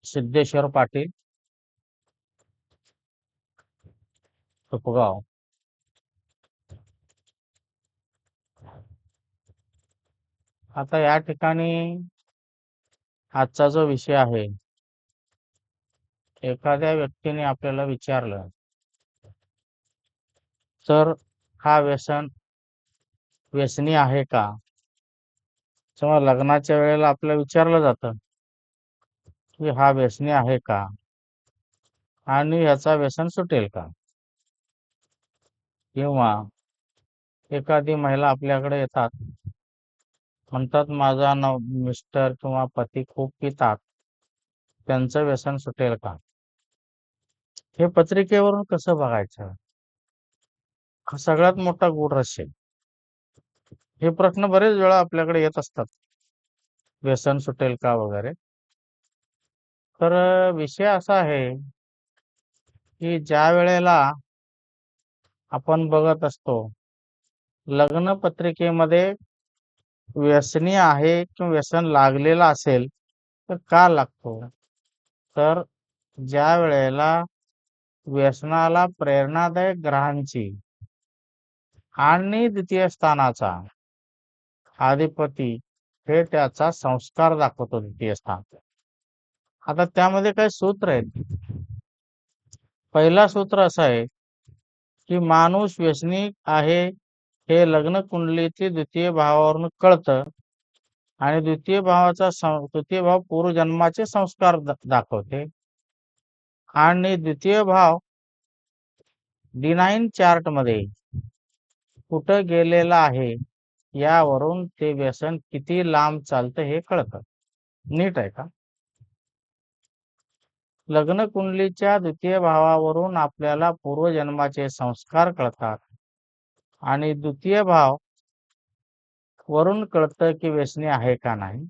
सिद्धेश्वर पाटील, उपगाव. आता या ठिकाणी आजचा जो विषय आहे, एखाद्या व्यक्तीने आपल्याला विचारलं तर हा व्यसनी आहे का? किंवा लग्नाच्या वेळेला आपल्याला विचारलं जातं की हा व्यसनी आहे का आणि याचा व्यसन सुटेल का? किंवा एखादी महिला आपल्याकडे येतात, म्हणतात माझा मिस्टर किंवा पती खूप पितात, त्यांचं व्यसन सुटेल का? हे पत्रिकेवरून कसं बघायचं? हा सगळ्यात मोठा गूढ रहस्य आहे. हे प्रश्न बरेच वेळा आपल्याकडे येत असतात, व्यसन सुटेल का वगैरे. तर विषय असा आहे की ज्या वेळेला आपण बघत असतो, लग्न पत्रिकेमध्ये व्यसनी आहे किंवा व्यसन लागलेलं असेल तर का लागतो? तर ज्या वेळेला व्यसनाला प्रेरणादायक ग्रहांची आणि द्वितीय स्थानाचा अधिपती हे त्याचा संस्कार दाखवतो, द्वितीय स्थान. आता त्यामध्ये काही सूत्र आहेत. पहिला सूत्र असा आहे की माणूस व्यसनी आहे हे लग्न कुंडलीतील द्वितीय भावावरून कळतं आणि द्वितीय भाव पूर्वजन्माचे संस्कार दाखवते आणि द्वितीय भाव D9 चार्ट मध्ये कुठं गेलेला आहे यावरून ते व्यसन किती लांब चालतं हे कळतं. नीट आहे का? लग्न कुंडलीच्या द्वितीय भावावरून आपल्याला पूर्वजन्माचे संस्कार कळतात आणि द्वितीय भाव वरून कळतं की व्यसनी आहे का नाही.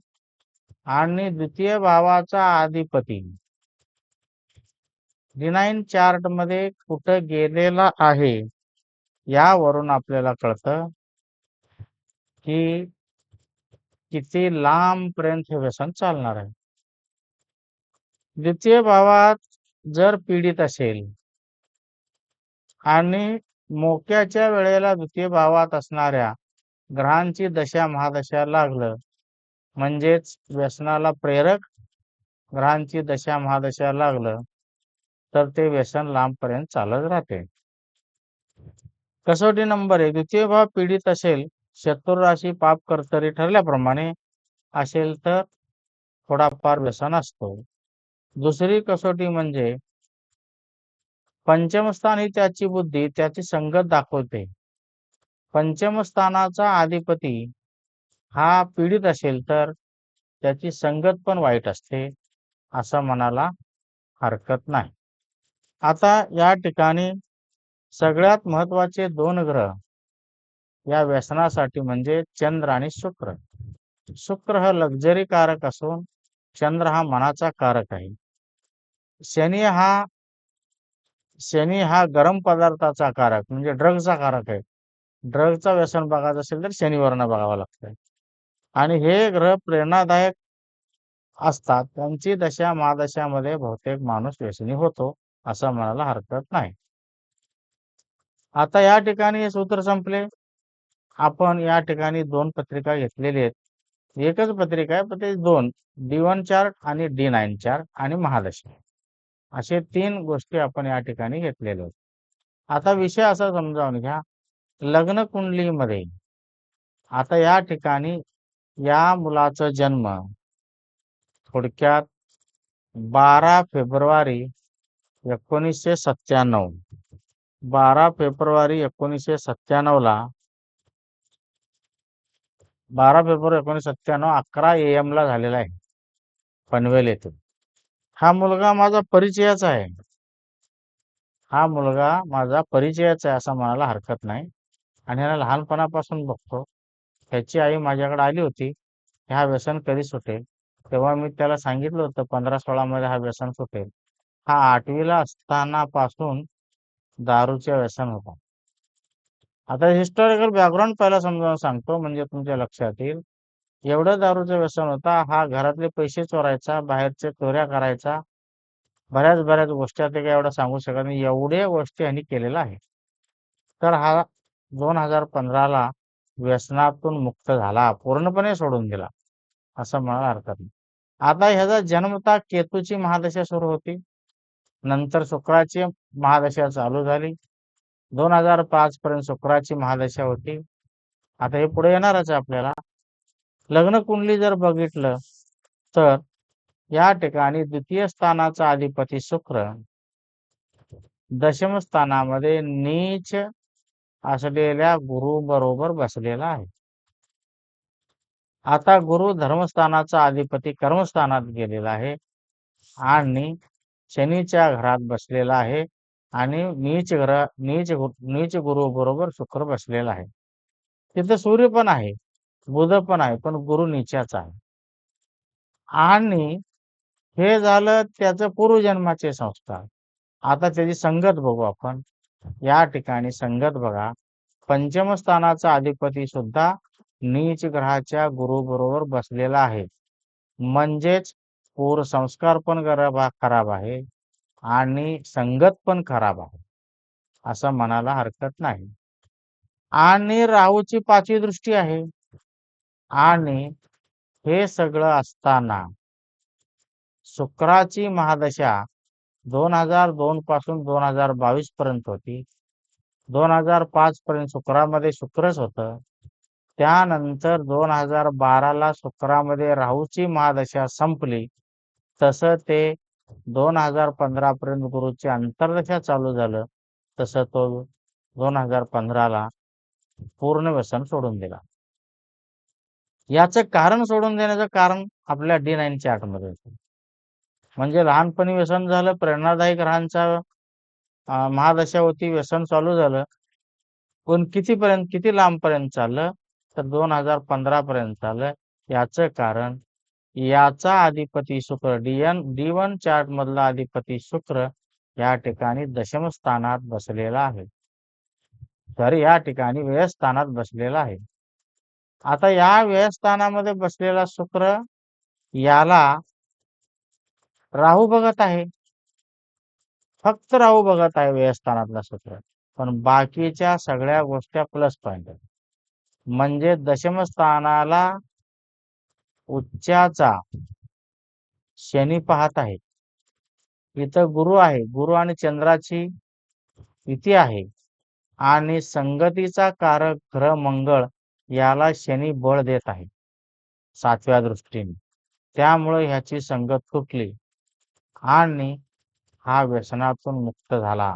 आणि द्वितीय भावाचा अधिपती D9 चार्ट मध्ये कुठं गेलेला आहे यावरून आपल्याला कळतं की किती लांब पर्यंत हे व्यसन चालणार आहे. द्वितीय भावात जर पीडित असेल आणि मोक्याच्या वेळेला द्वितीय भावात असणाऱ्या ग्रहांची दशा महादशा लागलं, म्हणजेच व्यसनाला प्रेरक ग्रहांची दशा महादशा लागलं, तर ते व्यसन लांबपर्यंत चालत राहते. कसोटी नंबर 1, द्वितीय भाव पीडित असेल, शत्रू राशी पाप कर्तरी ठरल्याप्रमाणे असेल तर थोडाफार व्यसन असतो. दुसरी कसोटी म्हणजे पंचमस्थान ही त्याची बुद्धी, त्याची संगत दाखवते. पंचमस्थानाचा अधिपती हा पीडित असेल तर त्याची संगत पण वाईट असते, असं म्हणायला हरकत नाही. आता या ठिकाणी सगळ्यात महत्वाचे 2 ग्रह या व्यसनासाठी म्हणजे चंद्र आणि शुक्र. शुक्र हा लक्झरी कारक असून चंद्र हा मनाचा कारक आहे. शनी हा गरम पदार्थाचा कारक म्हणजे ड्रगचा कारक आहे. ड्रगचा व्यसन बघायचं असेल तर शनिवारनं बघावं लागतं. आणि हे ग्रह प्रेरणादायक असतात, त्यांची दशा महादशामध्ये बहुतेक माणूस व्यसनी होतो, असं म्हणायला हरकत नाही. आता या ठिकाणी हे सूत्र संपले. आपण या ठिकाणी 2 पत्रिका घेतलेली आहेत. एकच पत्रिका आहे पण ते 2, D1 चार्ट आणि D9 चार्ट आणि महादशा, असे 3 गोष्टी आपण या ठिकाणी घेतलेल्या आहेत. आता विषय असा समजावून घ्या, लग्न कुंडलीमध्ये आता या ठिकाणी या मुलाचा जन्म थोडक्यात 12 फेब्रुवारी 1997, 12 फेब्रुवारी 1997 ला 12 फेब्रुवारी 1997 11 AM ला झालेला आहे, पनवेल येथे. हा मुलगा माझा परिचयाचा आहे. हा मुलगा माझा परिचयाचा आहे असं म्हणायला हरकत नाही. आणि ह्याला लहानपणापासून बघतो. त्याची आई माझ्याकडे आली होती, हा व्यसन कधी सुटेल? तेव्हा मी त्याला सांगितलं होतं 15-16 मध्ये हा व्यसन सुटेल. हा 8वी ला असतानापासून दारूचे व्यसन होता. आता हिस्टॉरिकल बॅकग्राऊंड पहिला समजावून सांगतो म्हणजे तुमच्या लक्षात येईल. एवढं दारूचं व्यसन होता. हा घरातले पैसे चोरायचा, बाहेरचे चोऱ्या करायचा. बऱ्याच गोष्टी आता काही एवढं सांगू शकत नाही. एवढ्या गोष्टी ह्यांनी केलेल्या आहे. तर हा 2015ला व्यसनातून मुक्त झाला. पूर्णपणे सोडून दिला, असं म्हणायला हरकत नाही. आता ह्याचा जन्मतः केतूची महादशा सुरू होती. नंतर शुक्राची महादशा चालू झाली. 2005 पर्यंत शुक्राची महादशा होती. आता हे पुढे येणारच आहे आपल्याला. लग्न कुंडली जर बघितलं तर या ठिकाणी द्वितीय स्थानाचा अधिपती शुक्र दशम स्थानामध्ये नीच असलेल्या गुरु बरोबर बसलेला आहे. आता गुरु धर्मस्थानाचा अधिपती कर्मस्थानात गेलेला आहे आणि शनीच्या घरात बसलेला आहे आणि नीच गुरु बरोबर शुक्र बसलेला आहे. तिथं सूर्य पण आहे, बुध पण आहे, पण गुरु नीचाचा आहे. आणि हे झालं त्याचं पूर्वजन्माचे संस्कार. आता त्याची संगत बघू आपण. या ठिकाणी संगत बघा. पंचम स्थानाचा अधिपती सुद्धा नीच ग्रहाच्या गुरु बरोबर बसलेला आहे. म्हणजेच पूर्व संस्कार पण खराब आहे आणि संगत पण खराब आहे, असं म्हणायला हरकत नाही. आणि राहूची 5वी दृष्टी आहे. आणि हे सगळं असताना शुक्राची महादशा 2002 पासून 2022 पर्यंत होती. 2005 पर्यंत शुक्रामध्ये शुक्रच होतं. त्यानंतर 2012ला शुक्रामध्ये राहूची महादशा संपली. तसं ते 2015 पर्यंत गुरुची अंतर्दशा चालू झालं. तसं तो 2015ला पूर्ण व्यसन सोडून दिला. याचं कारण सोडून देण्याचं कारण आपल्या D9 चार्टमध्ये होतं. म्हणजे लहानपणी व्यसन झालं, प्रेरणादायी ग्रहांचा महादशा होती, व्यसन चालू झालं. पण किती लांबपर्यंत चाललं तर 2015 पर्यंत चाललं. याचं कारण याचा अधिपती शुक्र D1 चार्ट मधला अधिपती शुक्र या ठिकाणी दशम स्थानात बसलेला आहे. तर या ठिकाणी व्ययस्थानात बसलेला आहे. आता या व्ययस्थानामध्ये बसलेला शुक्र याला राहू बघत आहे. फक्त राहू बघत आहे व्ययस्थानातला शुक्र. पण बाकीच्या सगळ्या गोष्टी प्लस पॉइंट आहेत. म्हणजे दशम स्थानाला उच्चाचा शनी पाहत आहे. इथं गुरु आहे. गुरु आणि चंद्राची युती आहे आणि संगतीचा कारक ग्रह मंगळ याला शनी बळ देत आहे 7व्या दृष्टीने. त्यामुळे ह्याची संगत तुटली आणि हा व्यसनातून मुक्त झाला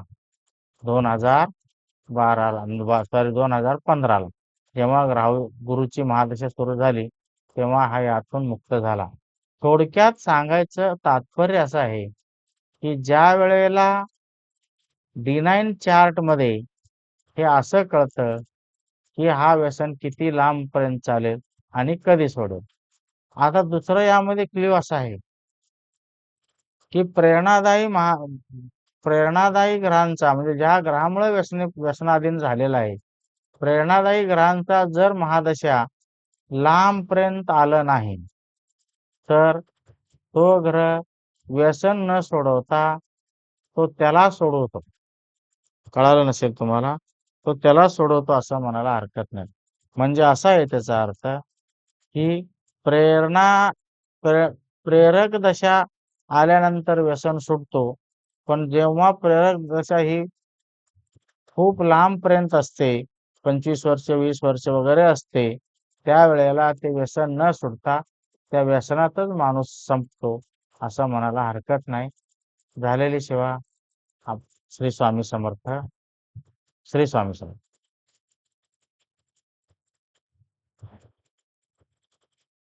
2015ला. जेव्हा राहू गुरुची महादशा सुरू झाली तेव्हा हा यातून मुक्त झाला. थोडक्यात सांगायचं तात्पर्य असं आहे की ज्या वेळेला D9 चार्ट मध्ये हे असं कळतं की हा व्यसन किती लांबपर्यंत चालेल आणि कधी सोडेल. आता दुसरं यामध्ये क्ल्यू असा आहे की प्रेरणादायी ग्रहांचा म्हणजे ज्या ग्रहामुळे व्यसनाधीन झालेला आहे, प्रेरणादायी ग्रहांचा जर महादशा लांबपर्यंत आलं नाही तर तो ग्रह व्यसन न सोडवता तो त्याला सोडवतो. कळालं नसेल तुम्हाला, तो त्याला सोडवतो असं म्हणायला हरकत नाही. म्हणजे असा आहे त्याचा अर्थ की प्रेरणा प्रेरक दशा आल्यानंतर व्यसन सुटतो. पण जेव्हा प्रेरक दशा ही खूप लांबपर्यंत असते, 25 वर्ष 20 वर्ष वगैरे असते, त्यावेळेला ते व्यसन न सुटता त्या व्यसनातच माणूस संपतो असं म्हणायला हरकत नाही. झालेली सेवा. श्री स्वामी समर्थ. श्री स्वामी समर्थ.